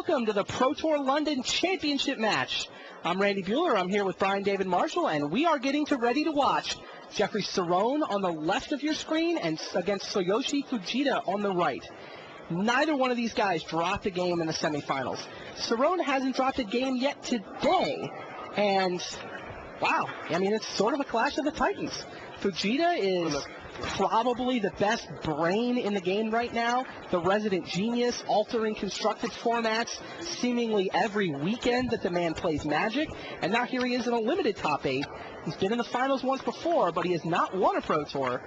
welcome to the Pro Tour London Championship match. I'm Randy Buehler. I'm here with Brian David Marshall, and we are getting ready to watch Jeffrey Cerrone on the left of your screen and against Tsuyoshi Fujita on the right. Neither one of these guys dropped a game in the semifinals. Cerrone hasn't dropped a game yet today, and wow, I mean, it's sort of a clash of the titans. Fujita is probably the best brain in the game right now, the resident genius, altering constructed formats seemingly every weekend that the man plays Magic, and now here he is in a limited top 8. He's been in the finals once before, but he has not won a Pro Tour.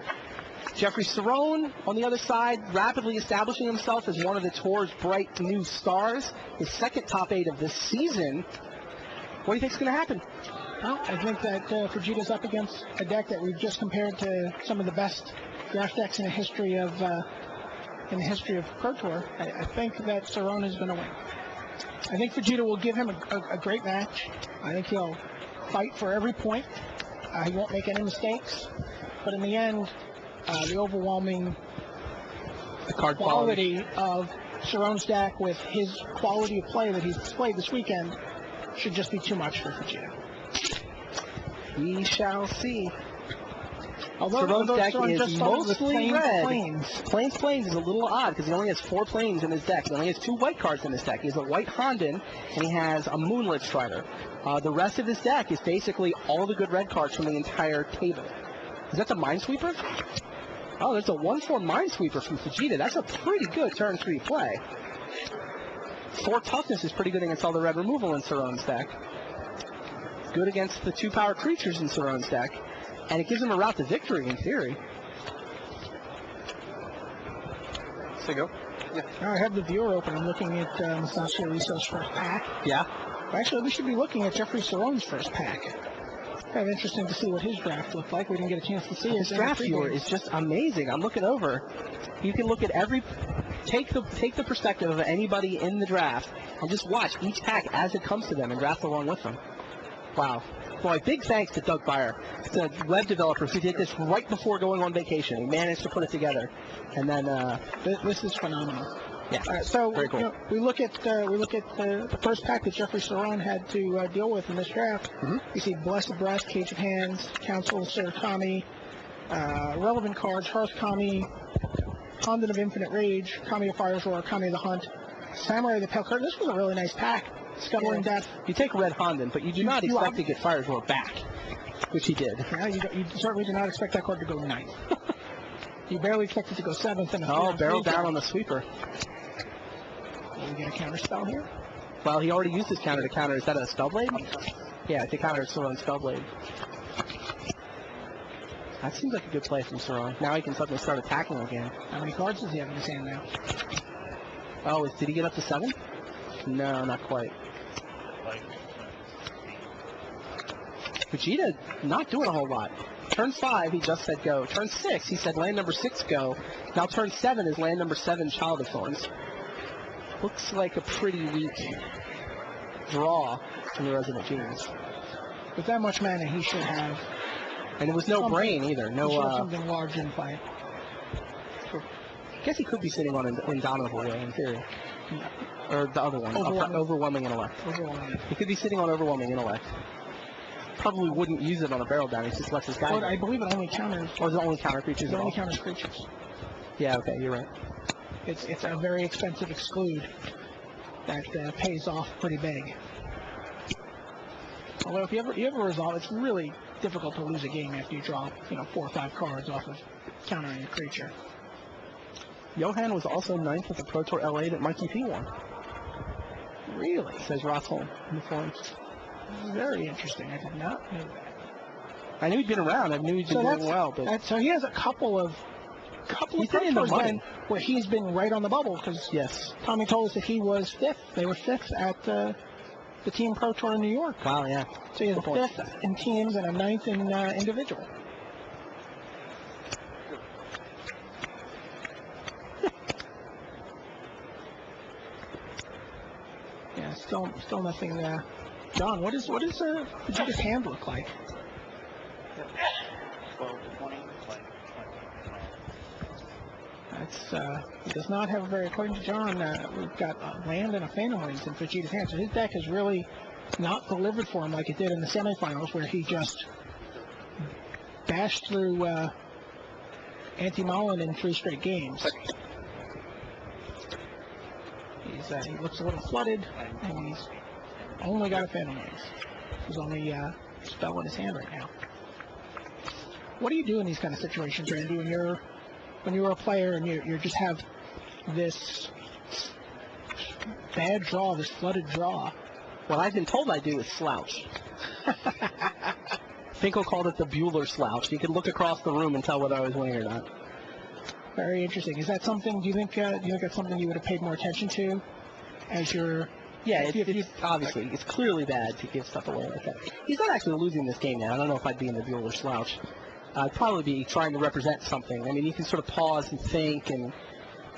Jeffrey Cerrone, on the other side, rapidly establishing himself as one of the tour's bright new stars, his second top 8 of this season. What do you think is going to happen? Well, I think that Fujita's up against a deck that we've just compared to some of the best draft decks in the history of Pro Tour. I think that Cerrone is going to win. I think Fujita will give him a great match. I think he'll fight for every point. He won't make any mistakes. But in the end, the overwhelming quality of Cerrone's deck with his quality of play that he's displayed this weekend should just be too much for Fujita. We shall see. Although Cerrone's deck is mostly red. Plains is a little odd because he only has 4 plains in his deck. He only has 2 white cards in his deck. He has a white Honden, and he has a Moonlit Strider. The rest of his deck is basically all the good red cards from the entire table. Is that the Minesweeper? Oh, there's a 1/4 Minesweeper from Fujita. That's a pretty good turn 3 play. 4 toughness is pretty good against all the red removal in Cerrone's deck. Good against the 2 power creatures in Cerrone's deck, and it gives him a route to victory in theory. So go. Yeah. I have the viewer open. I'm looking at Masashi Ariso's first pack. Yeah. Actually, we should be looking at Jeffrey Cerrone's first pack. Kind of interesting to see what his draft looked like. We didn't get a chance to see his draft viewer is just amazing. I'm looking over. You can look at take the perspective of anybody in the draft and just watch each pack as it comes to them and draft along with them. Wow. Boy, big thanks to Doug Beyer, the web developer who did this right before going on vacation. He managed to put it together. And then this is phenomenal. Yeah. So very cool. We look at the first pack that Jeffrey Cerrone had to deal with in this draft. Mm-hmm. You see Blessed Breath, Cage of Hands, Council of Sir Kami, relevant cards, Hearth Kami, Honden of Infinite Rage, Kami of Fire's Roar, Kami of the Hunt, Samurai of the Pale Curtain. This was a really nice pack. Scuttling Death. You take Red Honden, but you do not expect to get Fire's Roar back, which he did. Yeah, you certainly do not expect that card to go 9th. You barely expect it to go 7th. And barrel down on the sweeper. Will we get a counter spell here? Well, he already used his counter to counter. Is that a Spellblade? Yeah, to counter Cerrone's Spellblade. That seems like a good play from Cerrone. Now he can suddenly start attacking again. How many cards does he have in his hand now? Oh, did he get up to 7? No, not quite. Fujita not doing a whole lot. Turn 5, he just said go. Turn 6, he said land number 6 go. Now turn 7 is land number 7 Child of Thorns. Looks like a pretty weak draw from the Resident Genius. With that much mana, he should have. And it was no brain either. No. Something large in play. I guess he could be sitting on an Indomitable Will in theory. Or the other one, Overwhelming Intellect. He could be sitting on Overwhelming Intellect. Probably wouldn't use it on a barrel down. He just lets his guy. I believe it only counters. Or is it only counter creatures? It only counters creatures. Yeah. Okay, you're right. It's a very expensive exclude that pays off pretty big. Although if you ever resolve, it's really difficult to lose a game after you draw 4 or 5 cards off of countering a creature. Johan was also 9th at the Pro Tour LA that Mikey P won. Really? Says Ross Holm in the forums. Very interesting. I did not know that. I knew he'd been around. I knew he'd been doing well. But so he has a couple of Pro Tours where he's been right on the bubble because Tommy told us that he was 5th. They were 5th at the Team Pro Tour in New York. Wow, yeah. So he has a 5th in teams and a 9th in individual. Yeah, still nothing. John, what does Fujita's hand look like? 12 to 20. he does not have a very, according to John, we've got a land and a Phantom Wings in Fujita's hands. So his deck has really not delivered for him like it did in the semifinals, where he just bashed through Anti-Malin in 3 straight games. He looks a little flooded, and he's only got a Phantom Wings. He's only spell in his hand right now. What do you do in these kind of situations, Randy, when you're a player and you just have this bad draw, this flooded draw? What I've been told I do is slouch. Finkel called it the Bueller slouch. You could look across the room and tell whether I was winning or not. Very interesting. Is that something? Do you think that's something you would have paid more attention to as your? Yeah, it's obviously it's clearly bad to give stuff away like that. He's not actually losing this game now. I don't know if I'd be in the Bueller slouch. I'd probably be trying to represent something. I mean, you can sort of pause and think and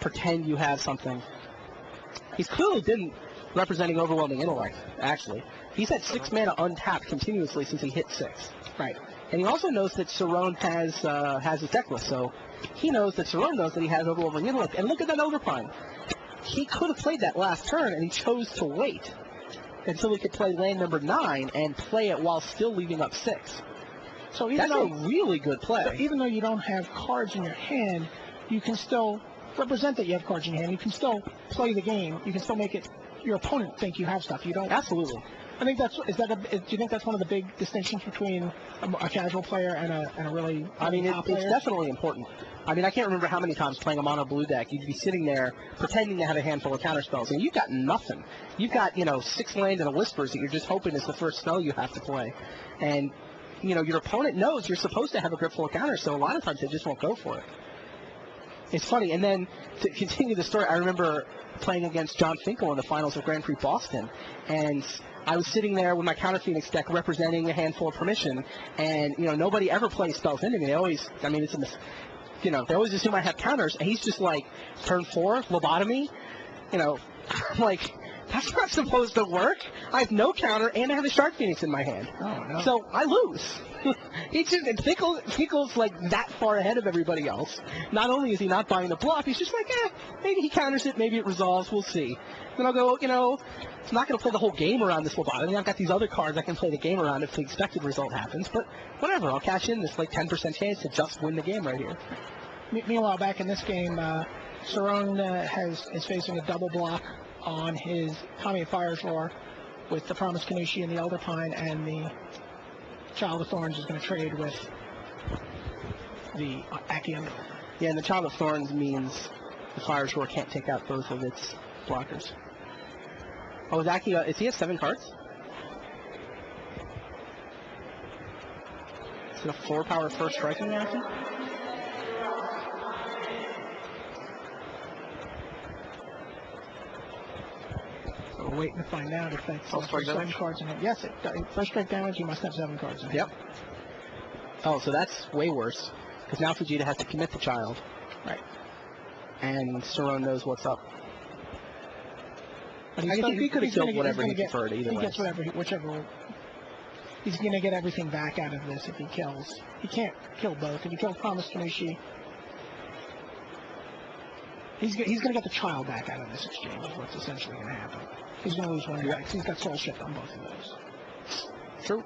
pretend you have something. He's clearly been representing overwhelming intellect, actually. He's had 6 mana untapped continuously since he hit 6. Right. And he also knows that Cerrone has his deck list, so he knows that Cerrone knows that he has overwhelming intellect. And look at that Overpine. He could have played that last turn, and he chose to wait until he could play land number 9 and play it while still leaving up 6. So even That's a really good play. So even though you don't have cards in your hand, you can still represent that you have cards in your hand. You can still play the game. You can still make it your opponent think you have stuff. You don't. Absolutely. I think do you think that's one of the big distinctions between a casual player and a really it's definitely important. I mean, I can't remember how many times playing a mono blue deck, you'd be sitting there pretending to have a handful of counter spells, and you've got nothing. You've got, 6 land and a Whispers that you're just hoping is the first spell you have to play. And, your opponent knows you're supposed to have a grip full of counters, so a lot of times they just won't go for it. It's funny. And then to continue the story, I remember playing against John Finkel in the finals of Grand Prix Boston, and I was sitting there with my Counter Phoenix deck representing a handful of permission, and nobody ever plays spells into me. They always, they always assume I have counters, and he's just like, turn 4, lobotomy, like, that's not supposed to work. I have no counter, and I have a Shark Phoenix in my hand. Oh, no. So I lose. Finkel's like that far ahead of everybody else. Not only is he not buying the bluff, he's just like, maybe he counters it, maybe it resolves, we'll see. Then I'll go, I'm not going to play the whole game around this lobotomy. I've got these other cards I can play the game around if the expected result happens, but whatever, I'll cash in this 10% chance to just win the game right here. Meanwhile, back in this game, Cerrone is facing a double block on his Tommy of Fire's Roar with the Promised Kanushi and the Elder Pine, and the Child of Thorns is going to trade with the Akium. Yeah, and the Child of Thorns means the Fire's Roar can't take out both of its blockers. Oh, is he have 7 cards? Is it a 4-power first striking action? We're waiting to find out if that's 7 cards in it. Yes, first strike damage, you must have 7 cards in it. Yep. Oh, so that's way worse, because now Fujita has to commit the Child. Right. And Cerrone knows what's up. But he could have killed whatever he preferred either way. He gets whichever. He's going to get everything back out of this if he kills. He can't kill both. If he kills Promised Kanushi, he's going to get the Child back out of this exchange, is what's essentially going to happen. He's going to lose one back. He's got Soul Shift on both of those. True.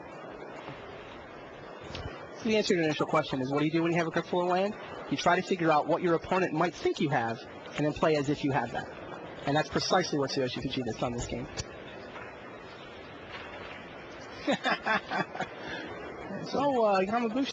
So the answer to the initial question is, what do you do when you have a grip full of land? You try to figure out what your opponent might think you have, and then play as if you have that. And that's precisely what Tsuyoshi Fujita has done this game. So, Yamabushi.